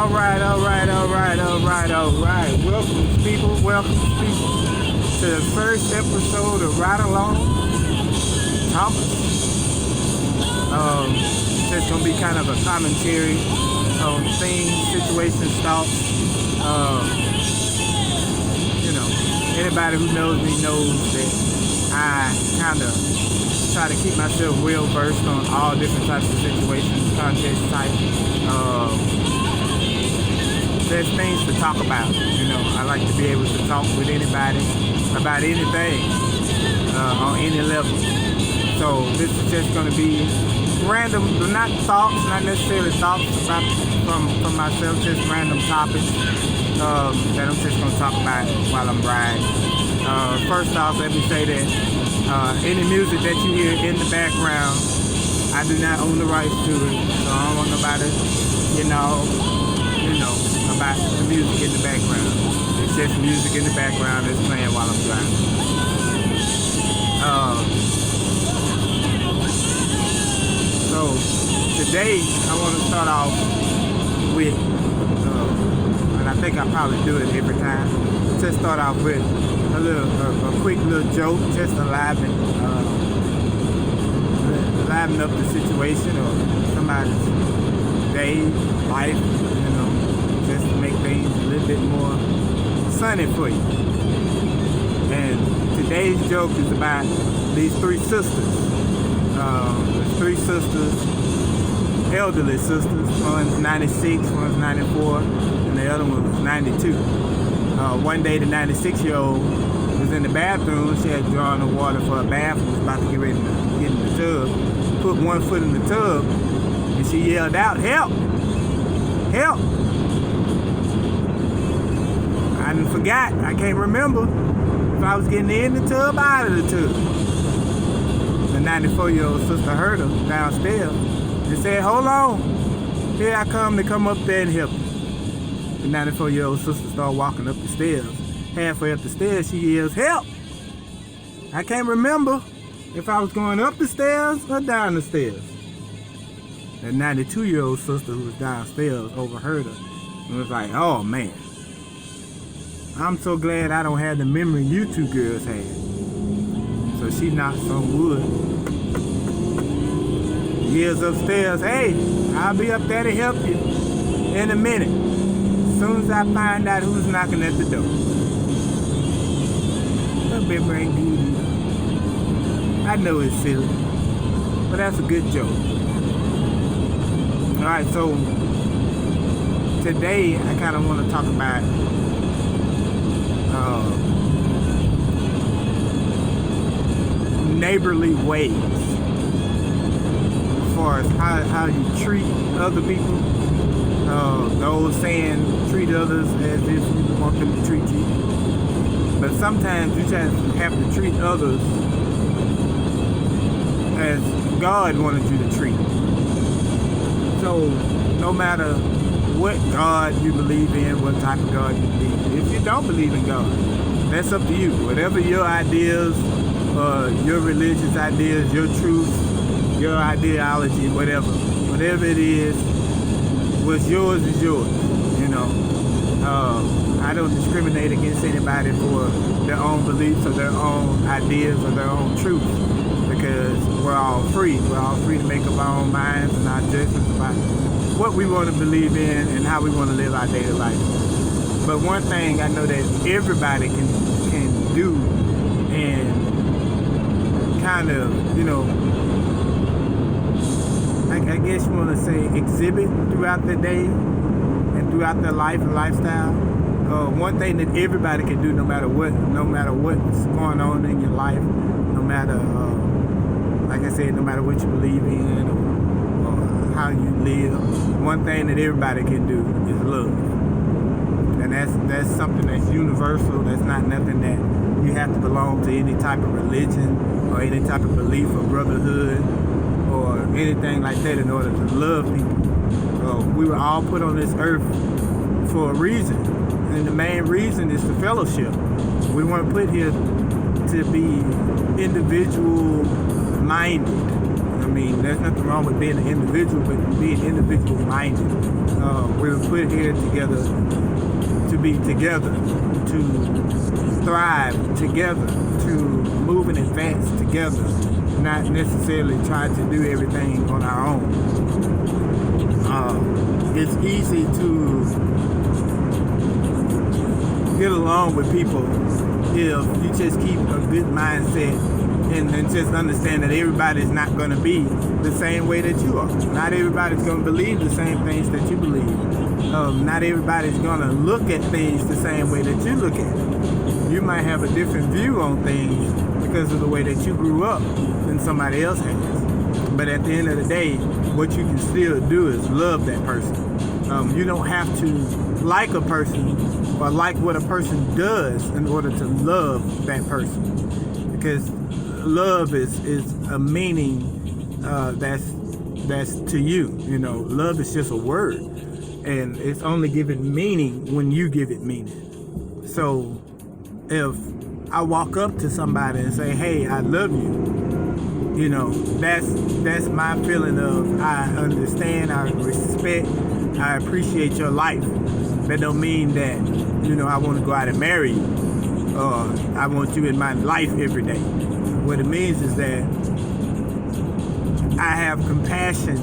All right. Welcome, people, to the first episode of Ride Along Thomas. It's gonna be kind of a commentary on things, situations, thoughts. Anybody who knows me knows that I kind of try to keep myself well versed on all different types of situations, context type. There's things to talk about. I like to be able to talk with anybody about anything on any level. So this is just going to be random, not necessarily thoughts from myself, just random topics that I'm just going to talk about while I'm riding. First off, let me say that any music that you hear in the background, I do not own the rights to it, so I don't want nobody, about the music in the background. It's just music in the background that's playing while I'm driving. So today I want to start off with, and I think I probably do it every time. Just start off with a quick little joke, just to liven up the situation or somebody's day, life, just to make things a little bit more sunny for you. And today's joke is about these three sisters. There's three sisters, elderly sisters. One's 96, one's 94, and the other one was 92. One day the 96-year-old was in the bathroom. She had drawn the water for a bath and was about to get ready to get in the tub. Put one foot in the tub and she yelled out, "Help! Help!" I forgot. I can't remember if I was getting in the tub or out of the tub. The 94-year-old sister heard her downstairs and said, "Hold on. Here I come to come up there and help you." The 94-year-old sister started walking up the stairs. Halfway up the stairs, she yells, "Help!" I can't remember if I was going up the stairs or down the stairs. The 92-year-old sister who was downstairs overheard her and was like, "Oh, man. I'm so glad I don't have the memory you two girls had." So she knocked some wood. Yells upstairs, "Hey, I'll be up there to help you in a minute. As soon as I find out who's knocking at the door." That paper ain't good either. I know it's silly, but that's a good joke. Alright, so today I kind of want to talk about neighborly ways, as far as how you treat other people. The old saying, treat others as if you want them to treat you. But sometimes you just have to treat others as God wanted you to treat. So no matter what God you believe in, what type of God you believe in. If you don't believe in God, that's up to you. Whatever your ideas, your religious ideas, your truth, your ideology, whatever it is, what's yours is yours. I don't discriminate against anybody for their own beliefs or their own ideas or their own truth, because we're all free. We're all free to make up our own minds and our judgments about what we want to believe in and how we want to live our daily life. But one thing I know that everybody can do and kind of, I guess you want to say exhibit throughout the day and throughout their life and lifestyle. One thing that everybody can do, no matter what's going on in your life, no matter, like I said, no matter what you believe in or how you live, one thing that everybody can do is love. And that's something that's universal. That's not nothing that you have to belong to any type of religion or any type of belief or brotherhood or anything like that in order to love people. We were all put on this earth for a reason, and the main reason is to fellowship. We weren't put here to be individual minded. mean, there's nothing wrong with being an individual, but being individual-minded. We're put here together to be together, to thrive together, to move and advance together, not necessarily try to do everything on our own. It's easy to get along with people if you just keep a good mindset and just understand that everybody's not going to be the same way that you are. Not everybody's going to believe the same things that you believe. Not everybody's going to look at things the same way that you look at it. You might have a different view on things because of the way that you grew up than somebody else has. But at the end of the day, what you can still do is love that person. You don't have to like a person or like what a person does in order to love that person. Because love is a meaning that's to you. You know, love is just a word, and it's only given meaning when you give it meaning. So if I walk up to somebody and say, "Hey, I love you," you know, that's my feeling of I understand, I respect, I appreciate your life. That don't mean that, you know, I want to go out and marry you or I want you in my life every day. What it means is that I have compassion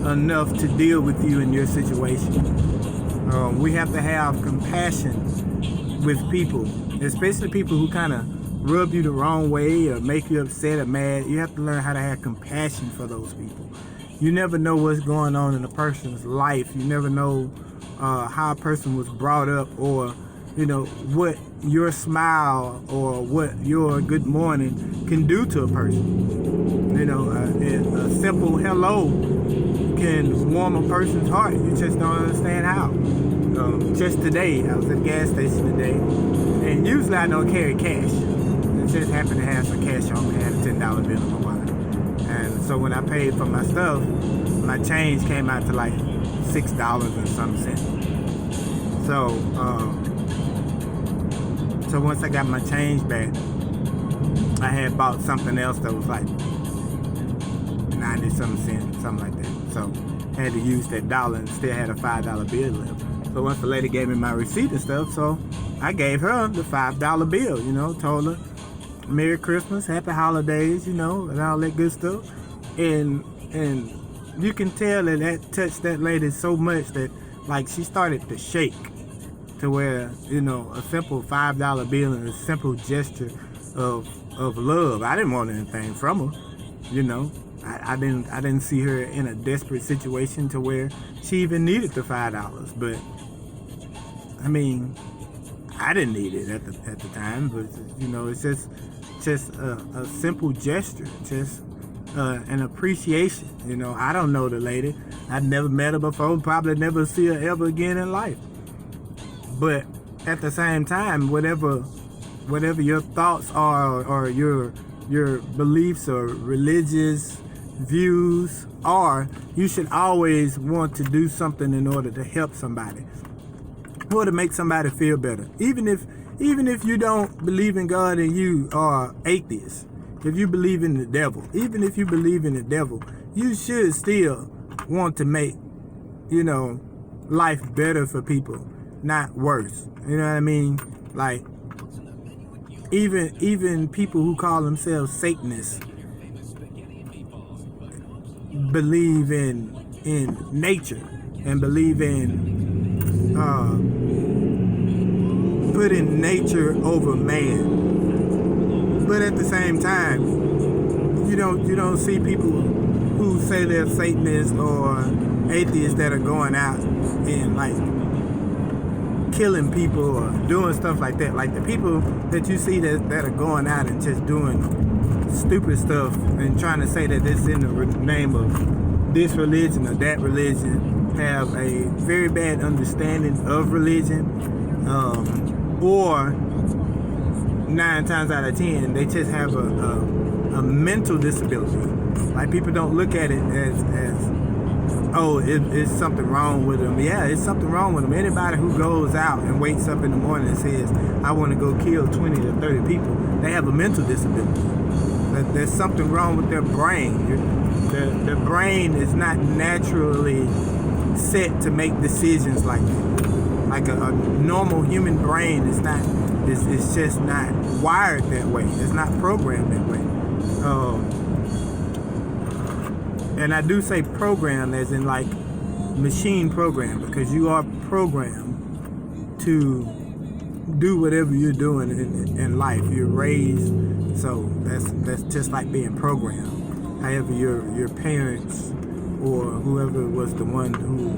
enough to deal with you in your situation. We have to have compassion with people, especially people who kind of rub you the wrong way or make you upset or mad. You have to learn how to have compassion for those people. You never know what's going on in a person's life. You never know how a person was brought up, or you know what your smile or what your good morning can do to a person. You know, a simple hello can warm a person's heart. You just don't understand how. Just today, I was at the gas station today, and usually I don't carry cash. I just happened to have some cash on me. I had a $10 bill in my wallet. And so when I paid for my stuff, my change came out to like $6 and some cents. So once I got my change back, I had bought something else that was like 90 some cents, something like that. So I had to use that dollar and still had a $5 bill left. So once the lady gave me my receipt and stuff, so I gave her the $5 bill, you know, told her Merry Christmas, Happy Holidays, you know, and all that good stuff. And you can tell that touched that lady so much that like she started to shake, to where, you know, a simple $5 bill and a simple gesture of love. I didn't want anything from her, you know. I didn't see her in a desperate situation to where she even needed the $5. But I mean, I didn't need it at the time. But you know, it's just a simple gesture, just an appreciation. You know, I don't know the lady. I'd never met her before. Probably never see her ever again in life. But at the same time, whatever your thoughts are, or your beliefs or religious views are, you should always want to do something in order to help somebody or to make somebody feel better. Even if you don't believe in God and you are atheist, if you believe in the devil, even if you believe in the devil, you should still want to make, you know, life better for people, not worse. You know what I mean? Like, even people who call themselves Satanists believe in nature and believe in putting nature over man. But at the same time, you don't see people who say they're Satanists or atheists that are going out and like killing people or doing stuff like that. Like the people that you see that are going out and just doing stupid stuff and trying to say that this in the name of this religion or that religion have a very bad understanding of religion, or 9 times out of 10 they just have a mental disability. Like, people don't look at it as oh, it's something wrong with them. Yeah, it's something wrong with them. Anybody who goes out and wakes up in the morning and says, I want to go kill 20 to 30 people, they have a mental disability. There's something wrong with their brain. the brain is not naturally set to make decisions like that. Like a normal human brain is not. It's just not wired that way. It's not programmed that way. And I do say programmed as in like machine programmed, because you are programmed to do whatever you're doing in life. You're raised, so that's just like being programmed. However, your parents or whoever was the one who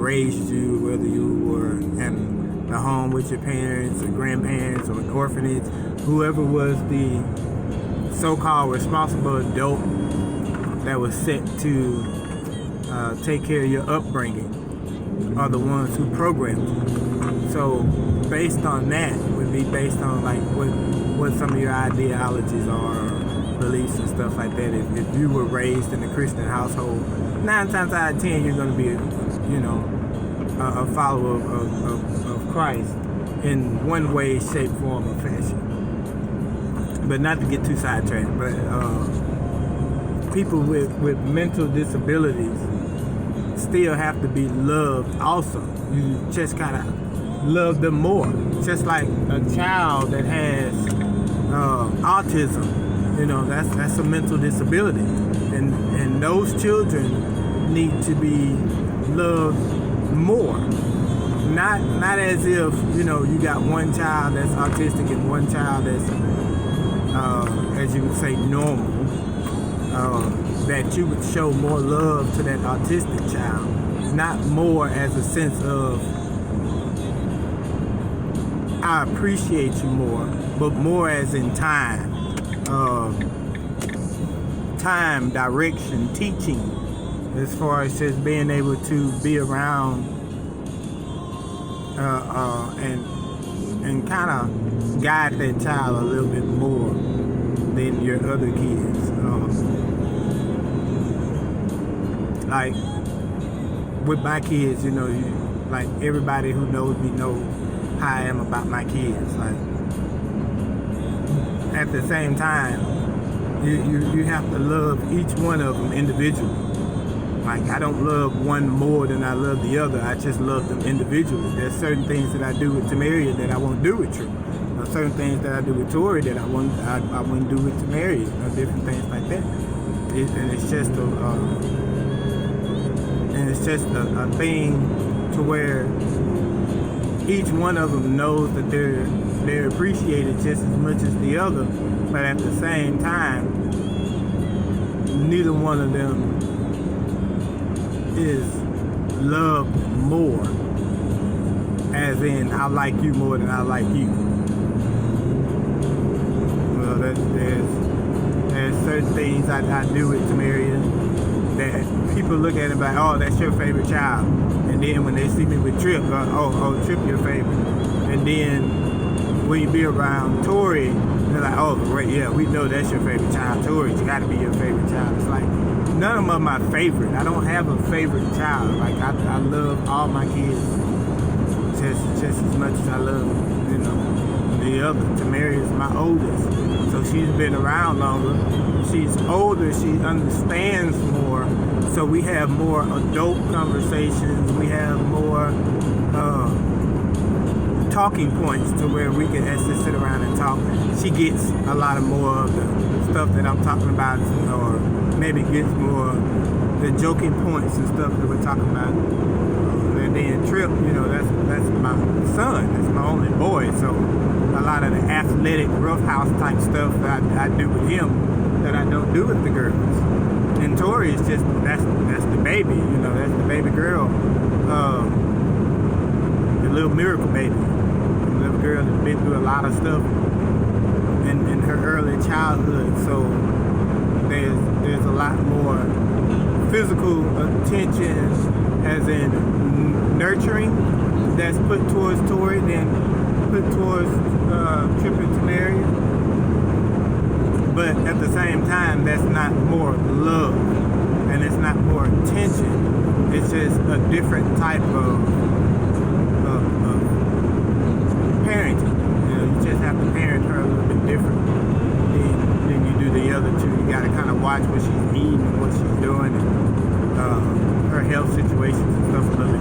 raised you, whether you were in the home with your parents or grandparents or an orphanage, whoever was the so-called responsible adult that was set to take care of your upbringing are the ones who programmed you. So based on that would be based on like what some of your ideologies are, beliefs and stuff like that. If you were raised in a Christian household, 9 times out of 10 you're going to be a follower of Christ in one way, shape, form, or fashion. But not to get too sidetracked, but people with mental disabilities still have to be loved also. You just gotta love them more. Just like a child that has autism, that's a mental disability. And those children need to be loved more. Not as if, you got one child that's autistic and one child that's, as you would say, normal. That you would show more love to that autistic child, not more as a sense of I appreciate you more, but more as in time, direction, teaching, as far as just being able to be around and kind of guide that child a little bit more than your other kids. Like with my kids, like everybody who knows me knows how I am about my kids. Like at the same time, you have to love each one of them individually. Like I don't love one more than I love the other. I just love them individually. There's certain things that I do with Tamaria that I won't do with True. Certain things that I do with Tori that I wouldn't do with Tamaria. Different things like that. It's just a thing to where each one of them knows that they're appreciated just as much as the other, but at the same time, neither one of them is loved more, as in I like you more than I like you. Well, there's certain things I do with Tamaria that people look at it like, oh, that's your favorite child. And then when they see me with Trip, oh, Trip your favorite. And then when you be around Tori, they're like, oh, right, yeah, we know that's your favorite child. Tori's got to be your favorite child. It's like, none of them are my favorite. I don't have a favorite child. Like, I love all my kids just as much as I love, the other. Tamaria is my oldest. So she's been around longer. She's older. She understands more. So we have more adult conversations. We have more talking points to where we can actually sit around and talk. She gets a lot more of the stuff that I'm talking about, or maybe gets more the joking points and stuff that we're talking about. And then Trip, that's my son. That's my only boy. So a lot of the athletic, roughhouse type stuff that I do with him that I don't do with the girls. And Tori is just, that's the baby, that's the baby girl. The little miracle baby. The little girl that's been through a lot of stuff in her early childhood. So there's a lot more physical attention, as in nurturing, that's put towards Tori than put towards Trip and Tamaria. But at the same time, that's not more love, and it's not more attention. It's just a different type of parenting. You just have to parent her a little bit different than you do the other two. You got to kind of watch what she's eating and what she's doing, and her health situations and stuff a little